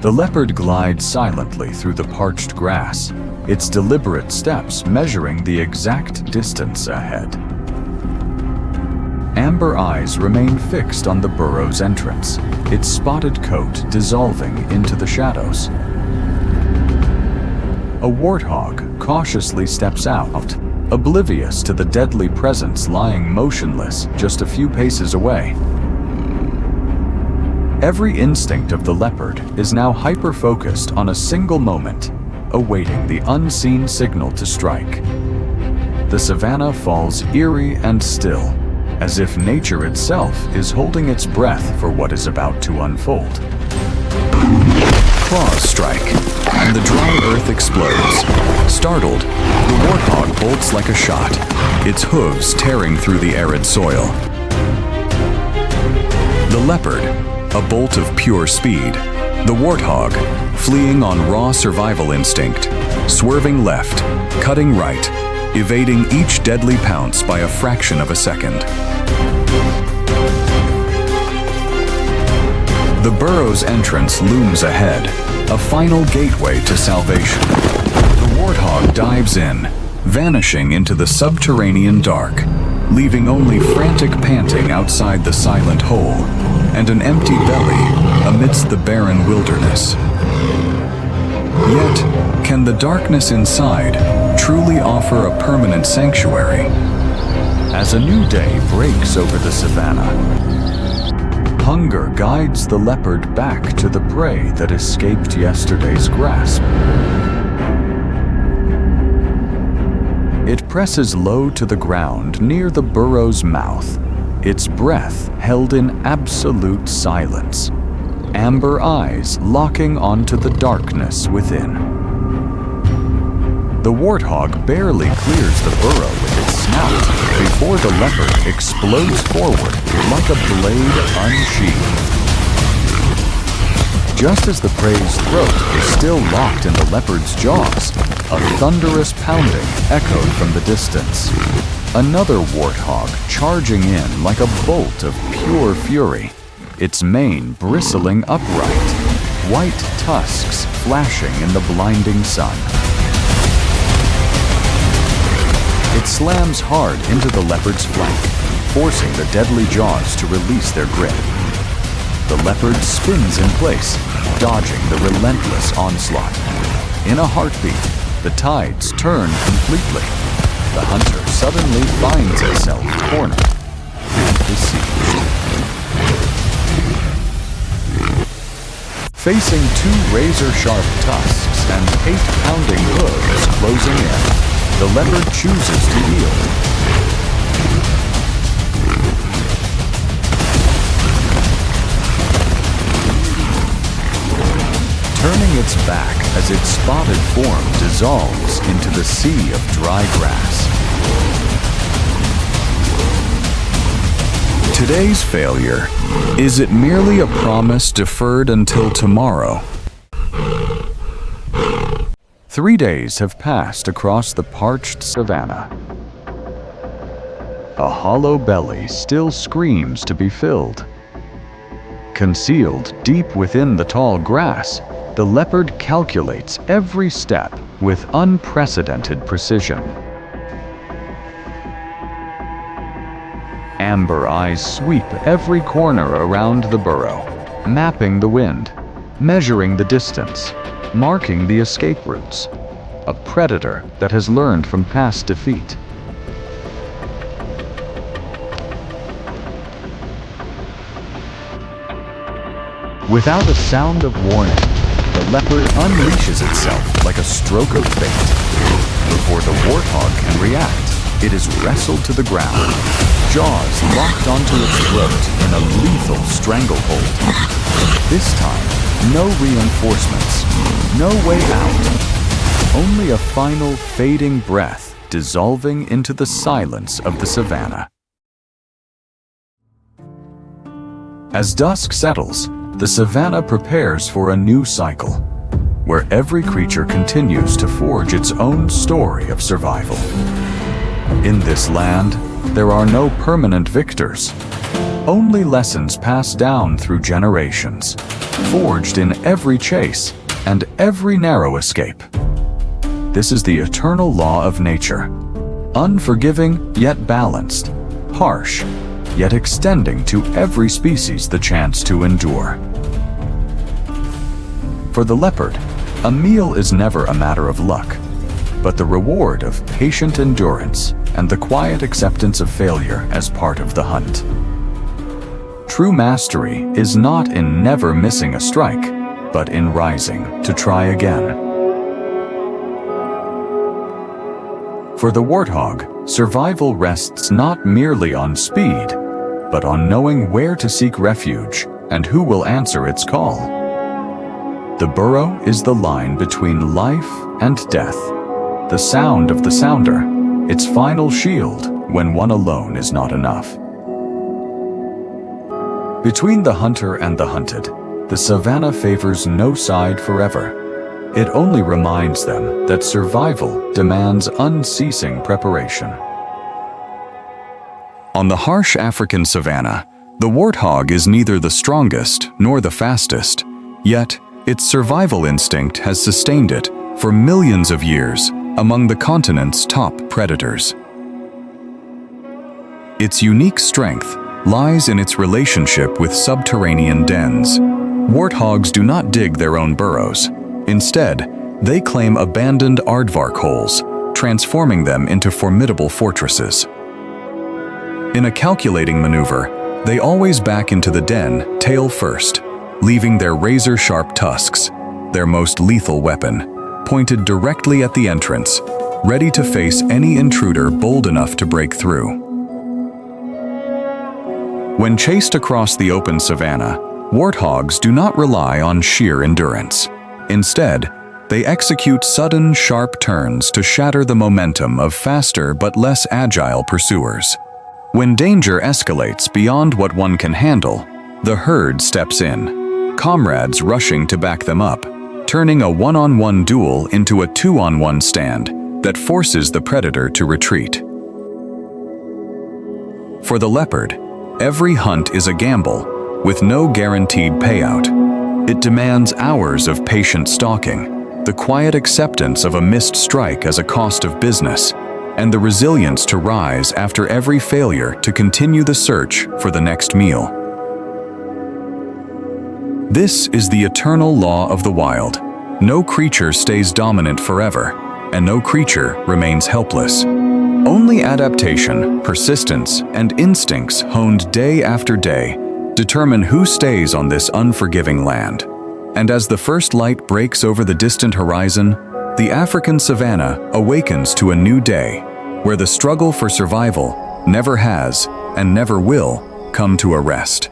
The leopard glides silently through the parched grass, its deliberate steps measuring the exact distance ahead. Amber eyes remain fixed on the burrow's entrance, its spotted coat dissolving into the shadows. A warthog cautiously steps out, oblivious to the deadly presence lying motionless just a few paces away. Every instinct of the leopard is now hyper-focused on a single moment, awaiting the unseen signal to strike. The savanna falls eerie and still, as if nature itself is holding its breath for what is about to unfold. Claws strike, and the dry earth explodes. Startled, the warthog bolts like a shot, its hooves tearing through the arid soil. The leopard, a bolt of pure speed. The warthog, fleeing on raw survival instinct, swerving left, cutting right, evading each deadly pounce by a fraction of a second. The burrow's entrance looms ahead, a final gateway to salvation. The warthog dives in, vanishing into the subterranean dark, leaving only frantic panting outside the silent hole, and an empty belly amidst the barren wilderness. Yet, can the darkness inside truly offer a permanent sanctuary? As a new day breaks over the savanna, hunger guides the leopard back to the prey that escaped yesterday's grasp. It presses low to the ground near the burrow's mouth, its breath held in absolute silence, amber eyes locking onto the darkness within. The warthog barely clears the burrow with its snout before the leopard explodes forward like a blade unsheathed. Just as the prey's throat is still locked in the leopard's jaws, a thunderous pounding echoed from the distance. Another warthog charging in like a bolt of pure fury, its mane bristling upright, white tusks flashing in the blinding sun. It slams hard into the leopard's flank, forcing the deadly jaws to release their grip. The leopard spins in place, dodging the relentless onslaught. In a heartbeat, the tides turn completely. The hunter suddenly finds itself cornered and besieged. Facing two razor-sharp tusks and 8-pounding hooves closing in, the leopard chooses to yield. Turning its back as its spotted form dissolves into the sea of dry grass. Today's failure, is it merely a promise deferred until tomorrow? 3 days have passed across the parched savanna. A hollow belly still screams to be filled. Concealed deep within the tall grass, the leopard calculates every step with unprecedented precision. Amber eyes sweep every corner around the burrow, mapping the wind, measuring the distance, marking the escape routes. A predator that has learned from past defeat. Without a sound of warning, the leopard unleashes itself like a stroke of fate. Before the warthog can react, it is wrestled to the ground, jaws locked onto its throat in a lethal stranglehold. This time, no reinforcements, no way out, only a final fading breath dissolving into the silence of the savanna. As dusk settles, the savanna prepares for a new cycle, where every creature continues to forge its own story of survival. In this land, there are no permanent victors, only lessons passed down through generations, forged in every chase and every narrow escape. This is the eternal law of nature, unforgiving yet balanced, harsh yet extending to every species the chance to endure. For the leopard, a meal is never a matter of luck, but the reward of patient endurance and the quiet acceptance of failure as part of the hunt. True mastery is not in never missing a strike, but in rising to try again. For the warthog, survival rests not merely on speed, but on knowing where to seek refuge and who will answer its call. The burrow is the line between life and death, the sound of the sounder, its final shield when one alone is not enough. Between the hunter and the hunted, the savanna favors no side forever. It only reminds them that survival demands unceasing preparation. On the harsh African savanna, the warthog is neither the strongest nor the fastest, yet its survival instinct has sustained it for millions of years among the continent's top predators. Its unique strength lies in its relationship with subterranean dens. Warthogs do not dig their own burrows. Instead, they claim abandoned aardvark holes, transforming them into formidable fortresses. In a calculating maneuver, they always back into the den tail first, leaving their razor-sharp tusks, their most lethal weapon, pointed directly at the entrance, ready to face any intruder bold enough to break through. When chased across the open savanna, warthogs do not rely on sheer endurance. Instead, they execute sudden, sharp turns to shatter the momentum of faster but less agile pursuers. When danger escalates beyond what one can handle, the herd steps in, comrades rushing to back them up, turning a one-on-one duel into a two-on-one stand that forces the predator to retreat. For the leopard, every hunt is a gamble, with no guaranteed payout. It demands hours of patient stalking, the quiet acceptance of a missed strike as a cost of business, and the resilience to rise after every failure to continue the search for the next meal. This is the eternal law of the wild. No creature stays dominant forever, and no creature remains helpless. Only adaptation, persistence, and instincts honed day after day determine who stays on this unforgiving land. And as the first light breaks over the distant horizon, the African savanna awakens to a new day, where the struggle for survival never has and never will come to a rest.